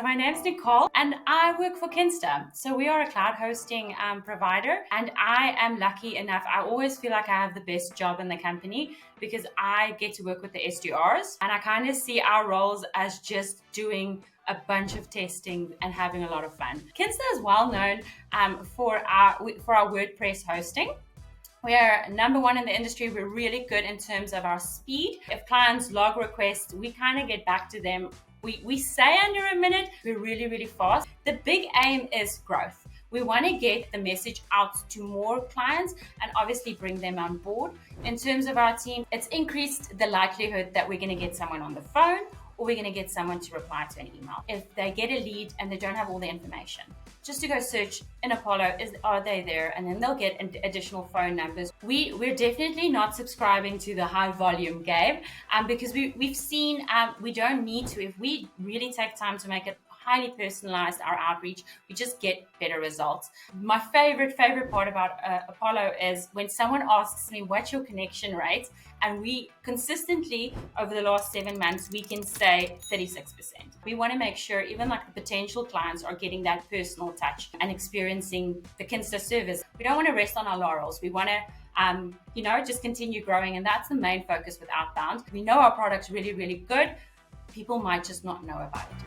my name's Nicole and I work for Kinsta. So we are a cloud hosting provider, and I am lucky enough. I always feel like I have the best job in the company because I get to work with the SDRs, and I kind of see our roles as just doing a bunch of testing and having a lot of fun. Kinsta is well known for our WordPress hosting. We are number one in the industry. We're really good in terms of our speed. If clients log requests, we kind of get back to them. We say under a minute. We're really, really fast. The big aim is growth. We want to get the message out to more clients and obviously bring them on board. In terms of our team, it's increased the likelihood that we're going to get someone on the phone or we're going to get someone to reply to an email. If they get a lead and they don't have all the information, just to go search in Apollo, are they there? And then they'll get additional phone numbers. We're definitely not subscribing to the high volume game because we've seen we don't need to. If we really take time to make it highly personalized, our outreach, we just get better results. My favorite part about Apollo is when someone asks me, what's your connection rate? And we consistently, over the last 7 months, we can say 36%. We want to make sure even like the potential clients are getting that personal touch and experiencing the Kinsta service. We don't want to rest on our laurels. We want to, just continue growing. And that's the main focus with outbound. We know our product's really, really good. People might just not know about it.